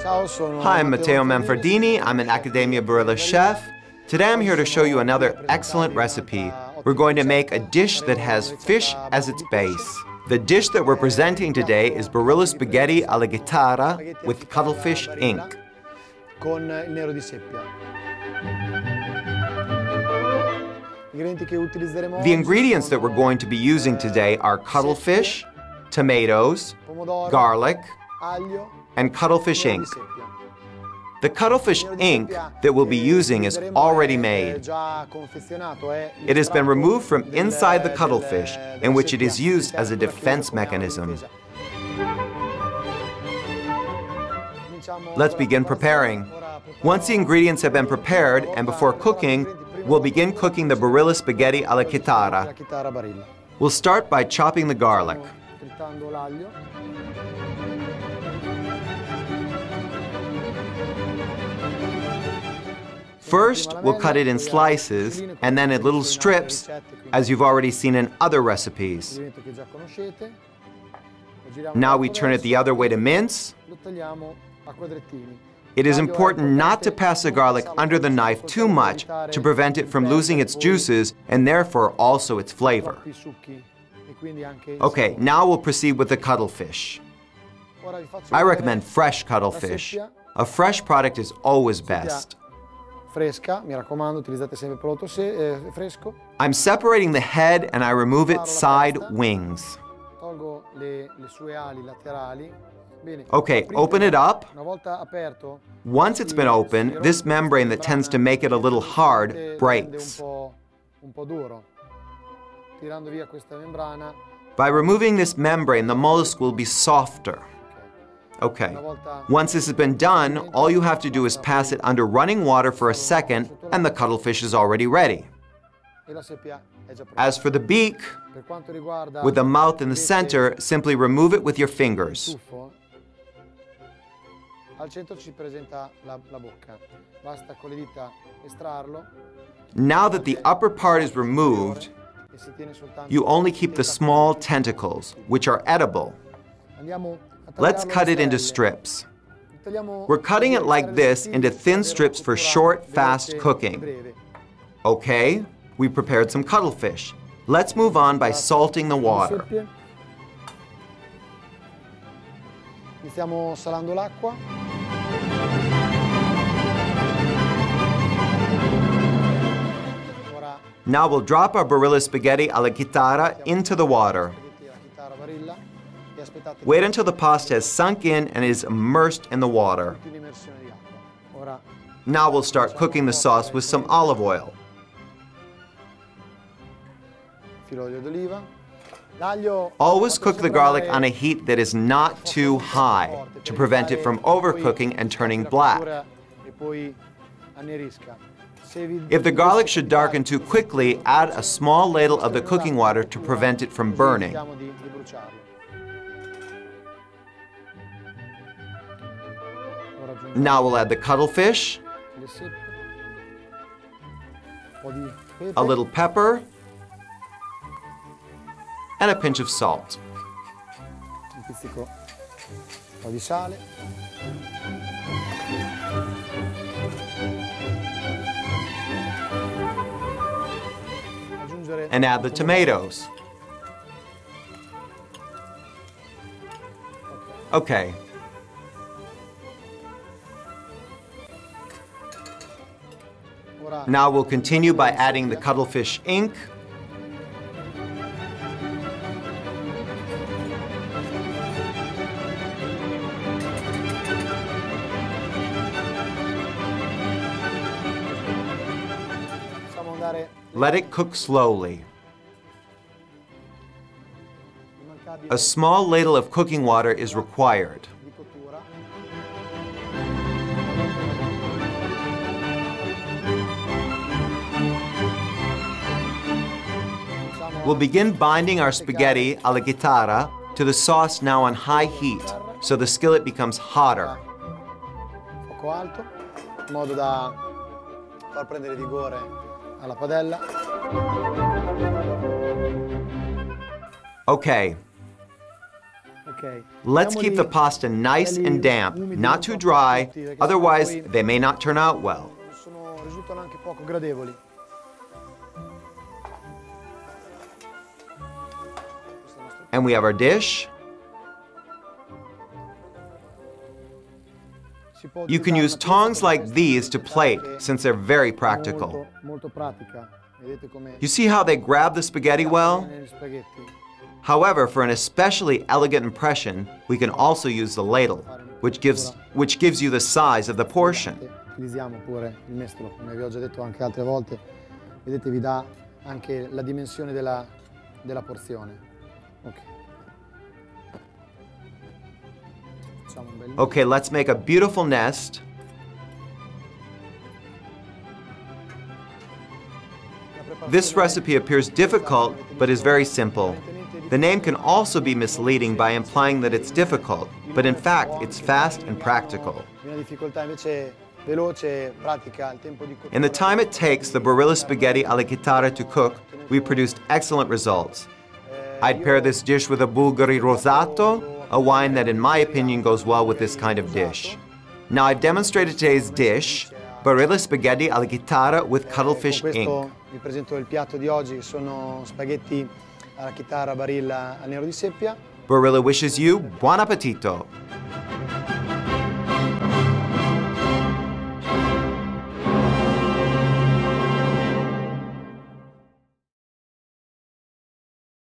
Hi, I'm Matteo Manfredini. I'm an Accademia Barilla chef. Today I'm here to show you another excellent recipe. We're going to make a dish that has fish as its base. The dish that we're presenting today is Barilla spaghetti alla chitarra with cuttlefish ink. The ingredients that we're going to be using today are cuttlefish, tomatoes, garlic, and cuttlefish ink. The cuttlefish ink that we'll be using is already made. It has been removed from inside the cuttlefish, in which it is used as a defense mechanism. Let's begin preparing. Once the ingredients have been prepared, and before cooking, we'll begin cooking the Barilla spaghetti alla chitarra. We'll start by chopping the garlic. First, we'll cut it in slices, and then in little strips, as you've already seen in other recipes. Now we turn it the other way to mince. It is important not to pass the garlic under the knife too much to prevent it from losing its juices and therefore also its flavor. Okay, now we'll proceed with the cuttlefish. I recommend fresh cuttlefish. A fresh product is always best. I'm separating the head and I remove its side wings. Okay, open it up. Once it's been opened, this membrane that tends to make it a little hard breaks. By removing this membrane, the mollusk will be softer. Okay, once this has been done, all you have to do is pass it under running water for a second, and the cuttlefish is already ready. As for the beak, with the mouth in the center, simply remove it with your fingers. Now that the upper part is removed, you only keep the small tentacles, which are edible. Let's cut it into strips. We're cutting it like this into thin strips for short, fast cooking. Okay, we prepared some cuttlefish. Let's move on by salting the water. Now we'll drop our Barilla spaghetti alla chitarra into the water. Wait until the pasta has sunk in and is immersed in the water. Now we'll start cooking the sauce with some olive oil. Always cook the garlic on a heat that is not too high to prevent it from overcooking and turning black. If the garlic should darken too quickly, add a small ladle of the cooking water to prevent it from burning. Now we'll add the cuttlefish, a little pepper, and a pinch of salt. And add the tomatoes. Okay. Now we'll continue by adding the cuttlefish ink, let it cook slowly. A small ladle of cooking water is required. We'll begin binding our spaghetti alla chitarra to the sauce now on high heat, so the skillet becomes hotter. Fuoco alto, in modo da far prendere vigore alla padella. Okay. Let's keep the pasta nice and damp, not too dry, otherwise they may not turn out well. Risultano anche poco gradevoli. And we have our dish. You can use tongs like these to plate, since they're very practical. You see how they grab the spaghetti well? However, for an especially elegant impression, we can also use the ladle, which gives you the size of the portion. Utilizziamo pure il mestolo, come vi ho già detto anche altre volte. Vedete, vi dà anche la dimensione della porzione. Okay, let's make a beautiful nest. This recipe appears difficult, but is very simple. The name can also be misleading by implying that it's difficult, but in fact, it's fast and practical. In the time it takes the Barilla spaghetti alla chitarra to cook, we produced excellent results. I'd pair this dish with a Bulgari Rosato, a wine that in my opinion goes well with this kind of dish. Now I've demonstrated today's dish, Barilla spaghetti alla chitarra with cuttlefish ink. Vi presento il piatto di oggi, sono spaghetti alla chitarra Barilla al nero di seppia. Barilla wishes you buon appetito!